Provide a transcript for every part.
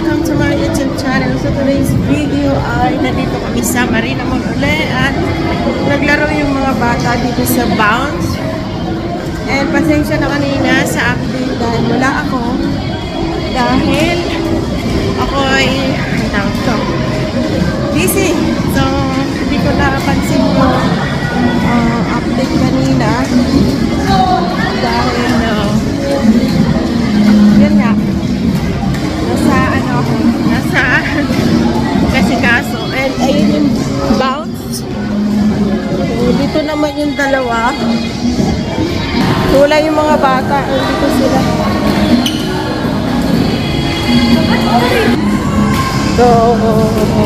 welcome to my YouTube channel. So today's video ay nandito kami sa Marina Mall uli at naglaro yung mga bata dito sa Bounce. And pasensya na kanina sa update dahil wala ako. Dahil ako ay busy. So hindi ko napansin yung update kanina. Dahil yun nga. Nasa kasikaso. And ayun yung Bounce. So, dito naman yung dalawa. Wala yung mga bata. Dito sila. So,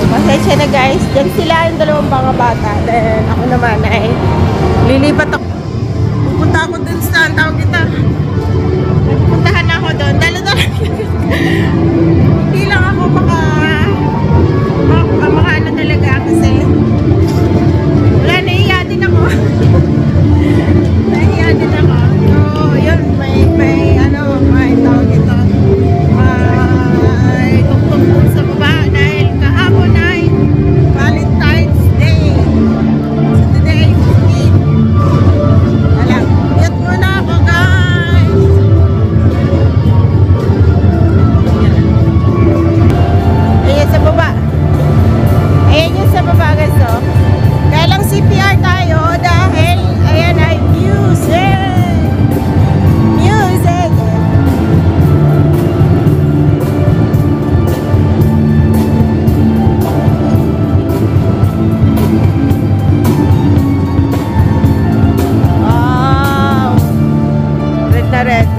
pasensya na guys. Diyan sila yung dalawang mga bata. Then ako naman ay lilipat ako. Pupunta ako dun sa tawag kita. Puntahan ako doon. Dalo-dalo. Hindi lang ako maka ano talaga kasi wala, nahiya din ako. Nahiya din ako. So, yun, may tawag ito. May tungtong sa baba dahil kahapon ay Valentine's Day. So, today, 15. Alam, yat muna ako guys. Ayan sa baba. Ayan yung sa baba guys, oh. Kaya lang CPR tayo dahil ayan ay music. Music. Wow. Red na red.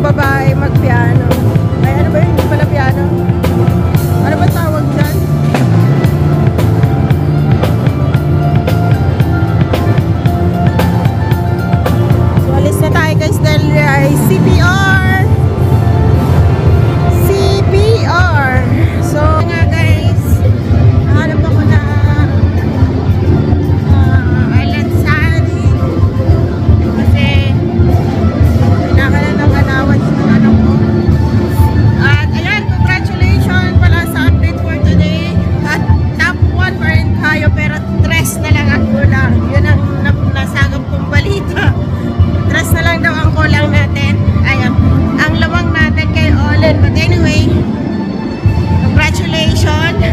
Babae mag-piano. Ay, ano ba yun? Hindi pala piano. Ano ba tawag dyan? So, alis na tayo guys dahil ay CPR. CPR. So, nga guys, hanap ako na Island Sari. Kasi kinakalan ng allowance ng ano ko. At ayan, congratulations pala sa update for today. At top 1 pa rin tayo pero 3 na lang ang kulang. Yun ang nasagap kong balita. 3 na lang daw ang kulang natin. Ayan, ang lamang natin kay Olin. But anyway, congratulations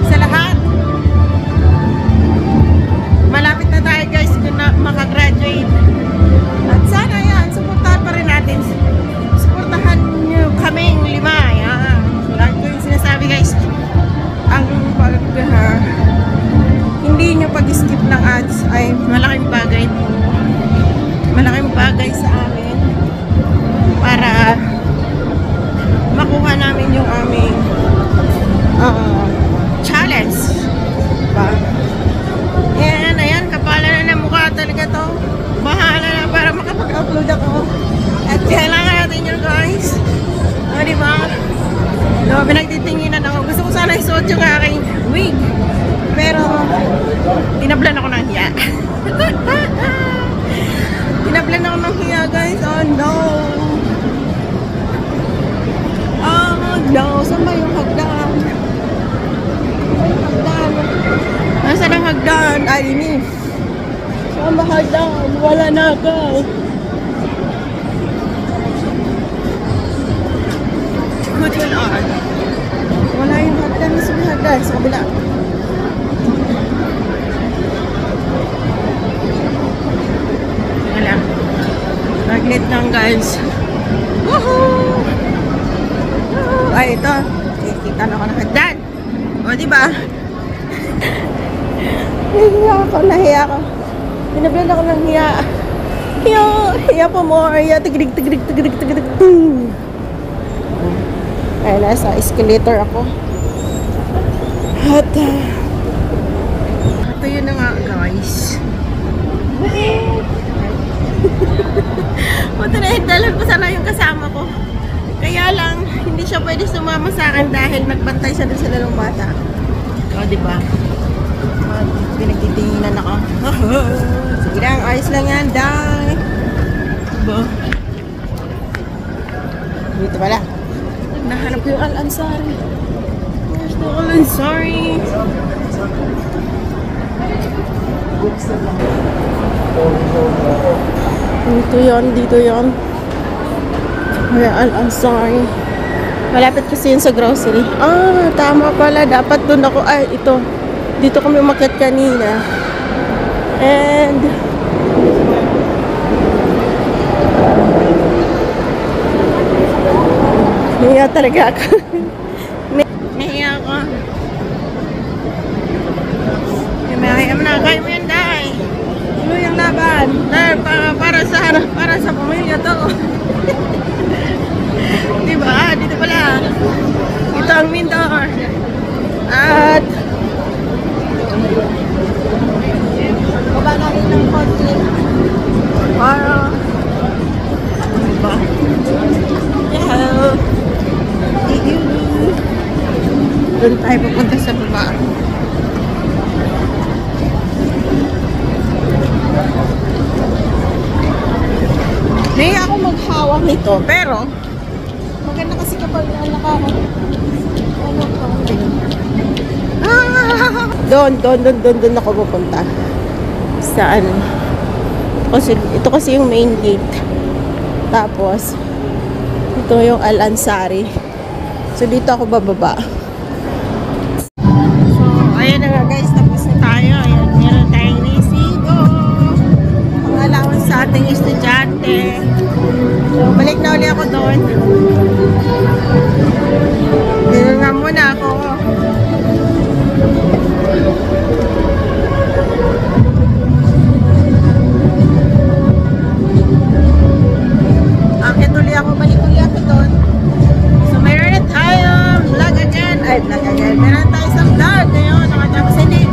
sa lahat. Malapit na tayo guys kung makagraduate. At sana yan, supportahan pa rin natin. Supportahan nyo kaming 5. Yan. Lagi ko yung sinasabi guys. Ang hindi nyo pag-skip ng ads ay malaking bagay. Malaking bagay sa amin. Para makuha namin yung aming challenge. Diba? Yan, ayan, kapala na ng mukha talaga to. Bahala na para makapag-upload ako. At kailangan natin yun guys. O diba? No, pinagtitinginan ako. Gusto ko sana isuot yung aking wig. Pero, tinablan ako ng hiya. Tinablan ako ng hiya guys. Oh no. Oh no. Saan ba yung hagdan? Nasaan ang hagdan? Ay, ini. Saan ba hagdan? Wala na ako. Good one on. Wala yung hagdan. Saan yung hagdan? Sa kabila. Wala. Naglit lang guys. Woohoo! Ay, ito. Kita na ako ng hagdan. Nahiya ako. Binablog ako ng hiya. Hiya po more. Hiya, tigrig. Ay, nasa escalator ako. At, ito yun na nga, guys. Punta na dalan ko sana yung kasama ko. Kaya lang, hindi siya pwede sumama sa akin dahil nagbantay siya dun sa lalong bata. O, diba? Pinagtitinginan ako. Sige lang, ayos lang yan, day. Diba? Dito pala. Nahanap ko yung Al-Ansari. Where's the Al-Ansari? Dito yon. May Al-Ansari. Malapit kasi yun sa grocery. Ah, tama pala. Dapat doon ako. Ay, ito. Dito kami umakyat kanina. And nahiya talaga ako. Nahiya ako. Kaya mo yan, day. Ano yung laban? Para sa pamilya to. Diba? Dito pala. Ito ang main door. At baba namin ng konti. Para diba? Yeah. Doon tayo pupunta sa baba. May ako maghawak nito, pero maganda kasi kapag doon ako pupunta. Saan? Kasi ito kasi yung main gate. Tapos ito yung Al-Ansari. So dito ako bababa. So ayan na nga guys, tapos na tayo. Ayan, meron tayong resibo. Ang allowance sa ating estudyante. So balik na ulit ako doon. Dito nga muna ako. Balik uli ako doon. So mayroon na tayo vlog again. Meron tayo isang vlog ngayon. Tapos hindi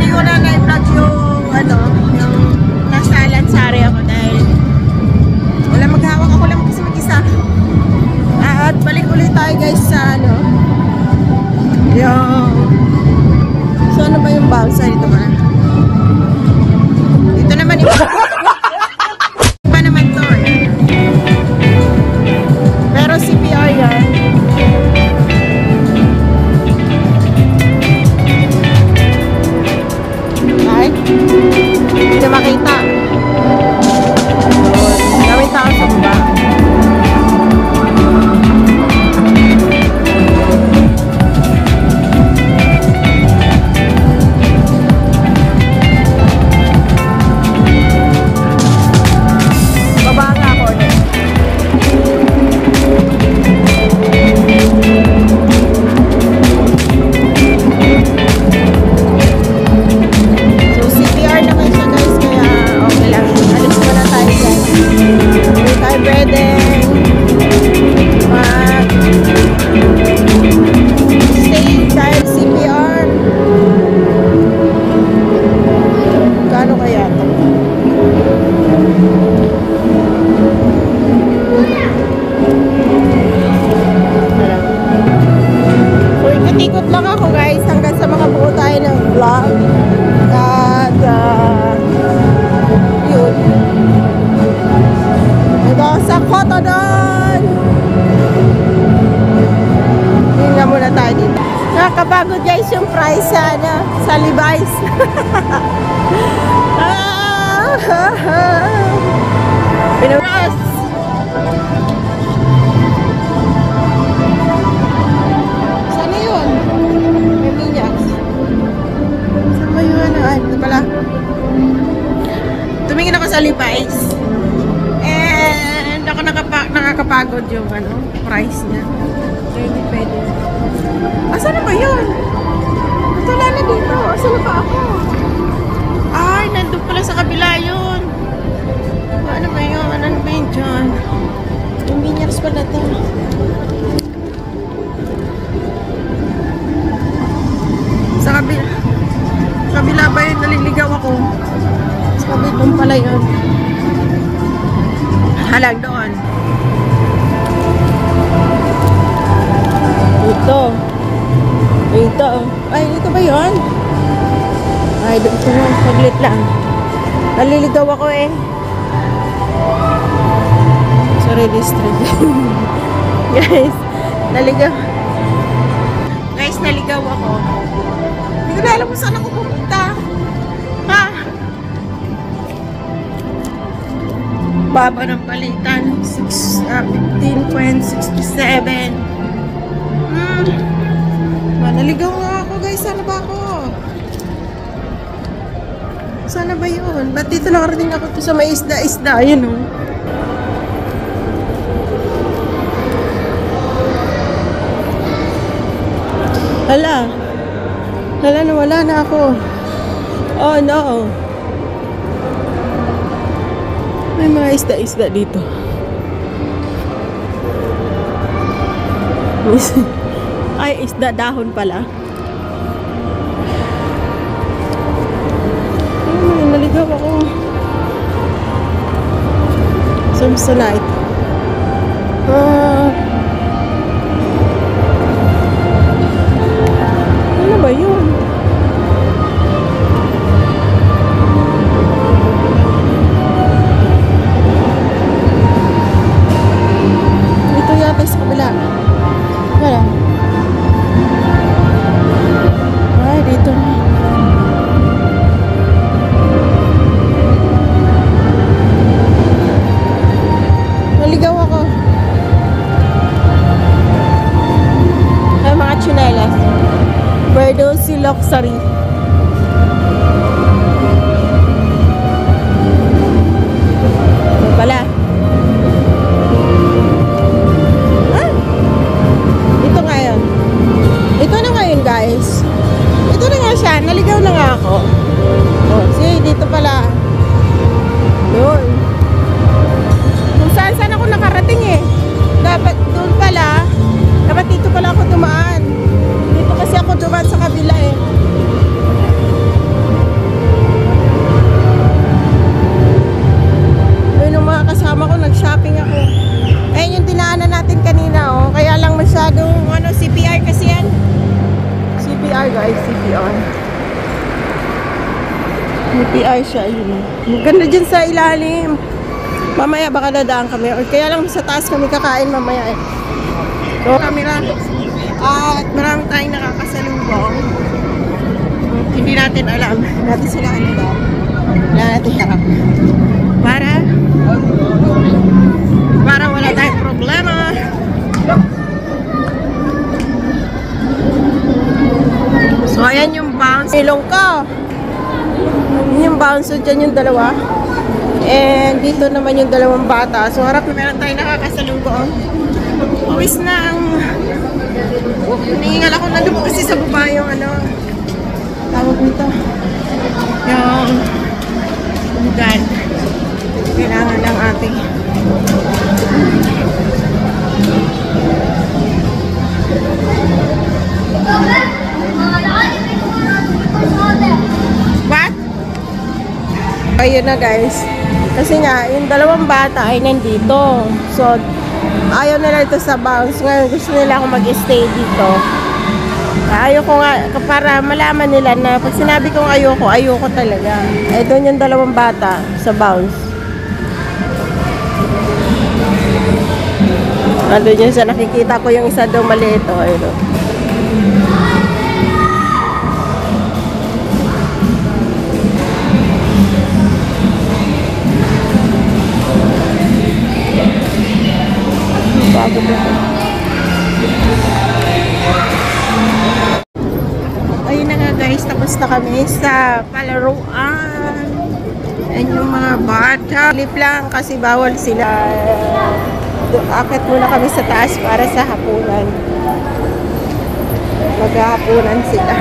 ko na na-vlog yung nasa Al-Ansari ako dahil wala maghawak, ako lang kasi mag-isa. At balik ulit tayo guys sa so ano ba yung bounce? Dito ba? Dito naman yung pa naman to pero CPR yan. Right? Hindi makita. Daming tao sa baba. Nakakapagod guys yung price sa Levi's. Pinuras. Sana yun? May minyak. Saan ba yun? Ito pala. Tumingin ako sa Levi's. And ako nakakapagod yung price niya. So hindi pwede. Asan na ba yun? Wala na dito. Asan na pa ako? Ay, nandun pala sa kabila yun. Ano ba yun? Ano ba yun dyan? Yung Miniacs pala to. Sa kabila ba yun? Naliligaw ako. Sa kabila pala yun. Halag doon. Ito. Ito. Ay, dito ba yun? Ay, dito. Paglit lang. Naliligaw ako eh. Sorry, district. Guys, naligaw. Guys, naligaw ako. Hindi ko na alam kung saan ako pupunta. Ha? Baba ng palitan. 15.67. Naligaw nga ako, guys. Sana ba ako? Sana ba yun? Ba't dito nakarating ako to sa may isda-isda? Ayun, oh. Hala. Hala, nawala na ako. Oh, no. May mga isda-isda dito. Ay, isda dahon pala. Ay, naligaw ako. Samsonite. Ano ba yun? Ito yata sa kabila. Wala. Ay, dito. Naligaw ako. Ay, mga tsinelas. Birdo si Luxury. Ito pala. Ah! Ito ngayon. Ito na ngayon, guys. Ito na nga siya. Naligaw na nga ako. Oh, see, dito pala. Doon. Kung saan ako nakarating eh. Dapat doon pala. Dapat dito pala ako dumaan. Dito kasi ako dumaan sa kabila eh. Ayun yung mga kasama ko, nag-shopping ako. Ayun yung dinaanan natin kanina oh. Kaya lang masyadong CPR kasi yan. CPR guys, CPR. CPR siya, yun. Maganda dyan sa ilalim. Mamaya baka dadaan kami. Or kaya lang sa taas kami kakain mamaya eh. So, camera. At marami tayong nakakasalubong. Hindi natin alam. Natin sila ano daw. Wala natin harap. Para wala tayong problema. So, ayan yung bounce. Ilong ko. Yung bounce. So, dyan yung dalawa. And dito naman yung dalawang bata. So, harap na meron tayong nakakasalubong. Uwis na ang... Hinihingal ako na doon kasi sa baba yung tawag nito. Yung ugan. Kailangan ng ating what? Ayun na guys. Kasi nga, yung dalawang bata ay nandito. So, ayaw nila ito sa bounce. Ngayon, gusto nila ako mag-stay dito. Ayaw ko nga, para malaman nila na pag sinabi kong ayoko talaga. Eh, doon yung dalawang bata sa bounce. Nandun yun siya, nakikita ko yung isa doon maliit. Ayun. Ayun na nga guys, tapos na kami sa palaruan. Ayan yung mga bata. Lip lang kasi bawal sila. Akit muna kami sa taas para sa hapunan. Maghahapunan sila.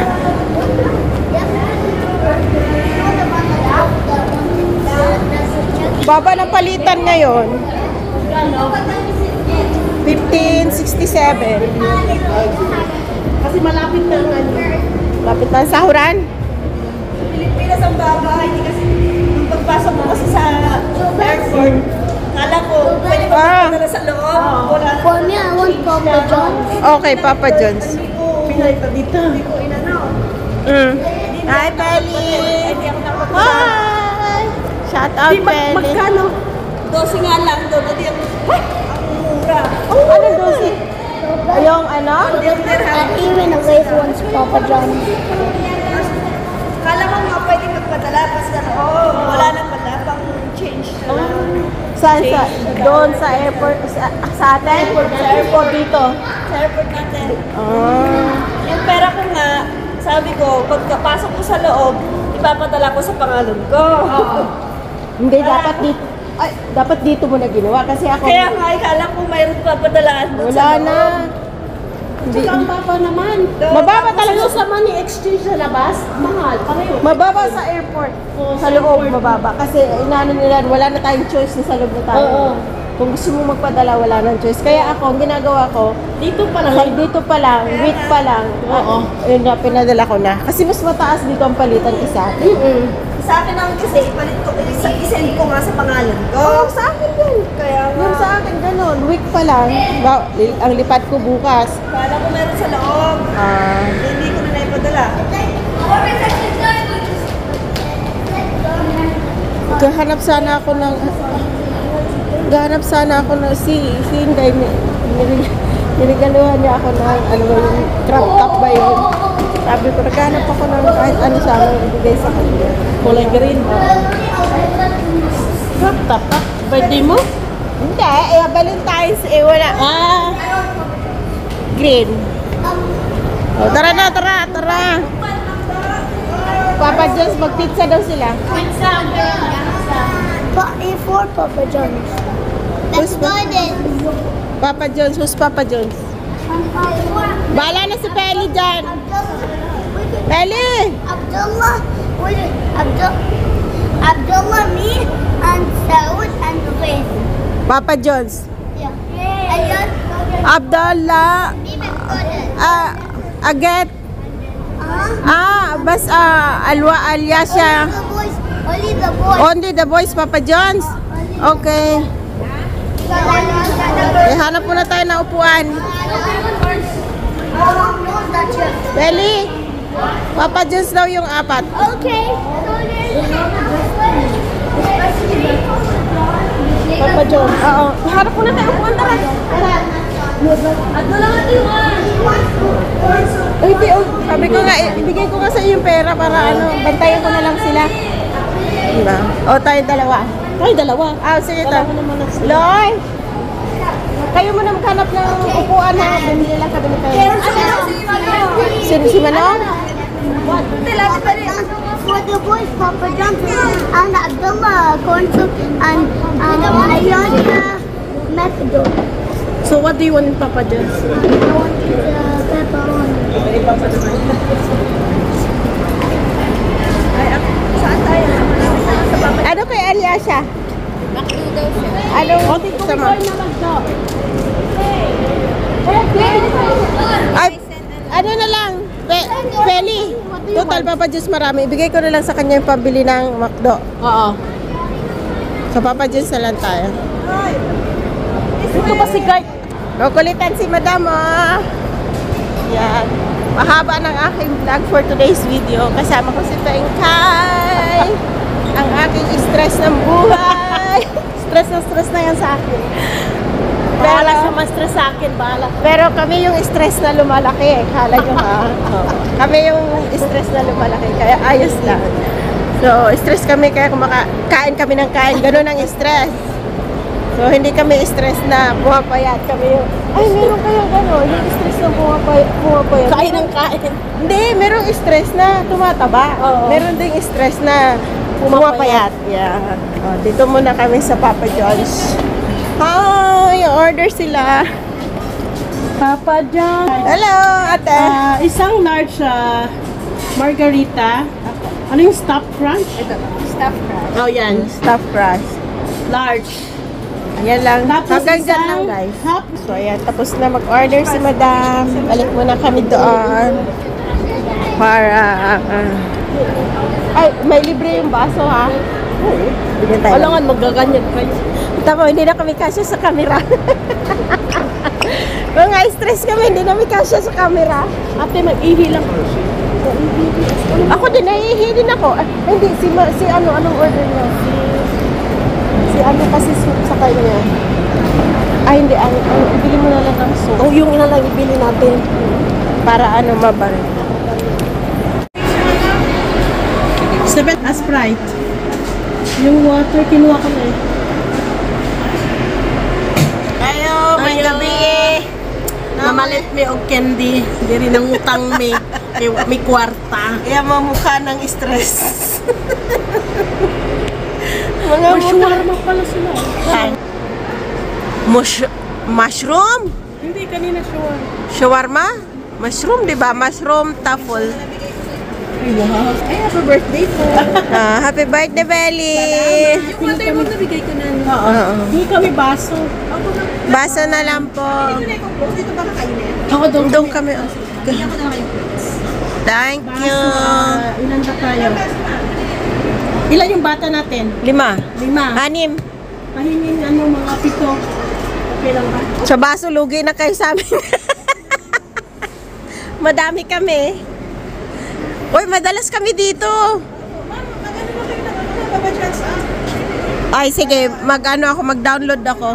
Baba ng palitan ngayon. 15.67. Kasi malapit na nga. Lapit na ang sahuran. Pilipinas ang baba, hindi kasi nung pagpasok mo kasi sa airport, kala ko pwede ba magpadala sa loob? Wala na. For me, I want Papa John's. Okay, Papa John's. Hindi ko pinalita dito. Hindi ko inano. Hi, Belly! Hindi ako nakapagpunta. Hi! Shout out, Belly. Magkano? 12 nga lang doon. Hindi ang mura. Ano dosi? Yung ano? Hindi ang dirham. Even Awake wants Papa John's. Kala ko nga pwede magpadala kasi wala na pala pang change na lang. Saan? Doon sa airport? Sa atin? Sa airport dito? Sa airport natin. Ah. Yung pera ko nga, sabi ko, pagkapasok ko sa loob, ipapadala ko sa pangalan ko. Hindi, dapat dito. Ay, dapat dito mo na ginawa kasi ako. Kaya nga, ikala ko mayroon papadalaan doon Wala sa loob. na. Hindi. Ang baba naman. Mababa talaga. sa money exchange sa labas, mahal. Pareho. Mababa sa airport. Sa loob, mababa. Kasi inaano nila, wala na tayong choice na sa loob na tayo. Oo. Kung gusto mo magpadala, wala nang choice. Kaya ako, ang ginagawa ko, Dito pa lang. dito pa lang, week pa lang. Oo. Yun na, pinadala ko na. Kasi mas mataas dito ang palitan isa. Sa akin naman kasi, ipalit ko, isend ko nga sa pangalan ko. Oo, sa akin yun. Kaya nga, Yung sa akin, ganun. Week pa lang. Ang lipad ko bukas. kala ko meron sa loob. Hindi ko na naipadala. Gahanap sana ako ng... Gahanap sana ako ng si Inday. Nirigaluhan niya ako ng ano ba yung crop top ba yun. Sabi ko, naghanap ako ng kahit ano sana ibigay sa kanya. Kulay green. Crop top pa? Birthday mo? Hindi, Valentine's, wala. Green. Oh, tara na, tara. Papa John's, mag-pizza daw sila. For Papa John's. Let's go then. Papa John's, who's Papa John's? Bahala na si Peli dyan. Peli! Abdullah, Abdullah, me, and Saud, and Faith. Papa John's. Yeah. And then, Abdullah. Aget. Bas Alwa Alyasha. the boys, only the boys. Only the boys, Papa John's. Okay. Hanap muna tayo ng upuan. Peli, Papa John's daw yung apat. Okay. Papa John's. Oo. Hanap muna tayo upuan, tara. Sabi ko nga, ibigay ko nga sa iyo yung pera para bantayan ko na lang sila. Diba? O, tayo dalawa. Sige to. Loy! Kayo mo na maghanap ng upuan ha. Bumili lang kami kayo. Sino si Manong? For the boys, Papa John's and Abdullah corn soup and Ayana McDo. So what do you want in Papa John's? I want pepperoni. Saan tayo? Ano kay Alyasha? Anong sama? Ay, ano na lang? Peli. Total Papa John's marami. Ibigay ko na lang sa kanya yung pambili ng McDo. Oo. Sa Papa John's na lang tayo. Ito ba si Guy? Kukulitan si Madam, ah. Yan. Mahaba ng aking vlog for today's video. Kasama ko si Tengkay. Ang aking stress ng buhay. Stress na yan sa akin. Bahala siya ma-stress sa akin, bahala. Pero kami yung stress na lumalaki eh. Kala nyo ha. Kami yung stress na lumalaki. Kaya ayos lang. So, stress kami kaya kain kami ng kain. Ganun ang stress. So, hindi kami stress na pumapayat. Kami yung, ay, meron kaya gano'n. Yung stress na pumapayat. Kain ng kain. Hindi, merong stress na tumataba. Oo. Meron ding stress na pumapayat. Yeah. O, dito muna kami sa Papa John's. Hi! Order sila. Papa John. Hello, ate. Isang large margarita. Ano yung stuffed crunch? Ito, stuffed crust. Oh, yan. Stuffed crust. Large. Ayan lang. Tapos Hanggang dyan lang, isang guys. half. So, ayan. Tapos na mag-order si madam. Balik muna kami doon. Para, ay, may libre yung baso, ha? Oo. Bigyan tayo. Alangan, magaganyan kayo. Tama, hindi na kami kasya sa camera. Mga stress kami, hindi namin kasya sa camera. Ate, mag-ihi lang. Ako din, nahihi din ako. Ah, hindi, si anong order niya? Si ano kasi soup sa kanya. Ay, hindi, ibili mo na lang ng soup. Oh, yung ina lang ibili natin. Para mabal. 7 Sprite. Yung water, kinuha ko na eh. Ayo, may Ayo. gabi. Namalit mi og candy. Diri nang utang mi. Kay mi kwarta. Kaya mamukha ng stress. Mga Oh, shawarma pala sila. Mushroom? Hindi, kanina shawarma. Shawarma? Mushroom, di ba? Mushroom truffle. Wow. Ay, happy birthday po. Happy birthday, Belly! Yung water mo nabigay ko na. Oo. Hindi kami baso. Basa na lang po. Dito ba kakainin? Ako doon. Doon kami. Bigyan ko na kayo. Thank you. Ilan ba tayo? Ilan yung bata natin? 5. 5. 6. Pahingin mga 7. Okay lang ba? Sa baso, lugi na kayo sa amin. Madami kami. Uy, madalas kami dito. Ay, sige, mag-download ako.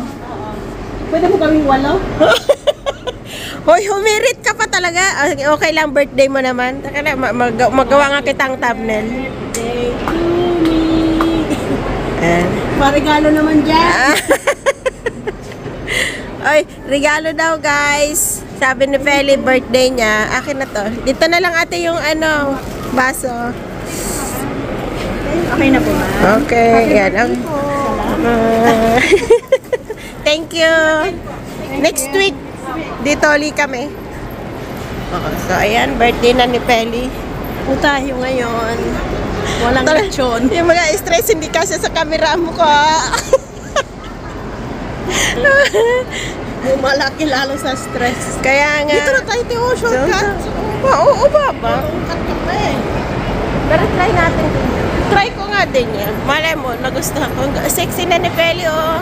Pwede mo kaming 8? Hoy, humirit ka pa talaga. Okay lang, birthday mo naman. Taka na, magawa nga kitang thumbnail. Birthday to me. Ayan. Marigalo naman dyan. Ay, regalo daw, guys. Sabi ni Feli, birthday niya. Akin na to. Dito na lang ate yung baso. Okay na po, ma. Okay, yan. Thank you. Next week, dito ulit kami. So, ayan, birthday na ni Feli. Tayo ngayon. Walang lechon. Yung mga stress, hindi kasi sa camera mo ka. Malaki lalo sa stress. Kaya nga. Dito na tayo, Teo. Shortcut. Oo, baba. Shortcut ka pa eh. Pero try natin din. Try ko nga din yan. Malay mo, nagustuhan ko. Sexy na ni Feli, oh.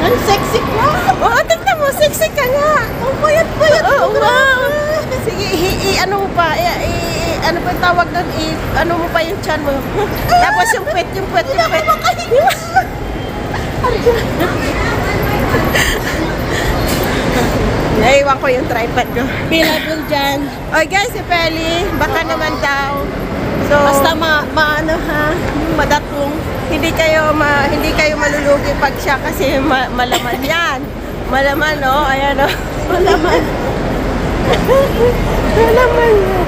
Ang sexy ko. Oo, tingnan mo, sexy ka nga. Ang payat-payat ko. Oo, wow. Sige, ano mo pa, ano pa tawag doon, ano mo pa yung chan mo. Tapos yung pet. Naiwan ko yung tripod ko. Available dyan. Oy guys, si Feli, baka naman daw. So, Basta maano ha, madatong. hindi kayo malulugi pag siya kasi malaman yan. Malaman, no? Ayan, no? Malaman. Malaman yan.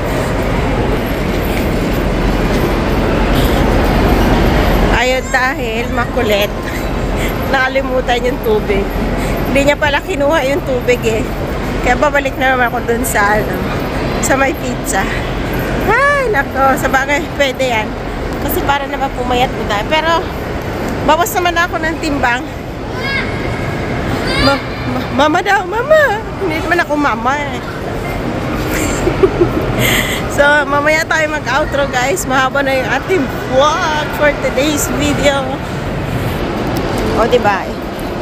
Ayun, dahil makulit, nakalimutan yung tubig. Hindi niya pala kinuha yung tubig eh. Kaya babalik na naman ako dun sa may pizza. Ay, nako, sa bagay, pwede yan. Kasi para naman pumayat mo tayo. Pero, bawas naman ako ng timbang. Mama daw, mama. Hindi naman ako mama eh. So, mamaya tayo mag-outro guys. Mahaba na yung ating vlog for today's video. O, diba?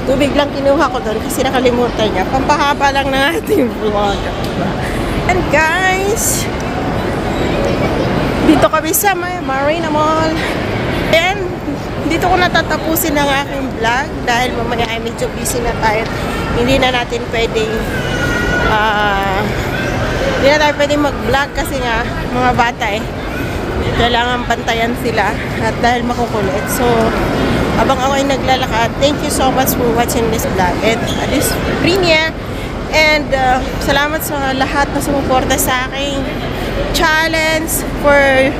Tubig lang kinuha ko doon kasi nakalimutan niya. Pampahaba lang ng ating vlog. And guys, dito kami sa Marina Mall. And dito ko natatapusin ang aking vlog dahil mamaya ay medyo busy na tayo. Hindi na natin pwedeng mag-vlog kasi nga mga bata eh. Kailangan bantayan sila at dahil makukulit. So, habang ako ay naglalakad, thank you so much for watching this vlog and this premiere. And salamat sa lahat na sumuporta sa aking challenge for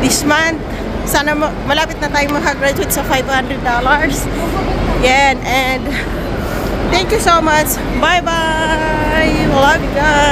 this month. Sana malapit na tayo makagraduate sa $500. Yan, and Thank you so much. Bye-bye. Love you guys.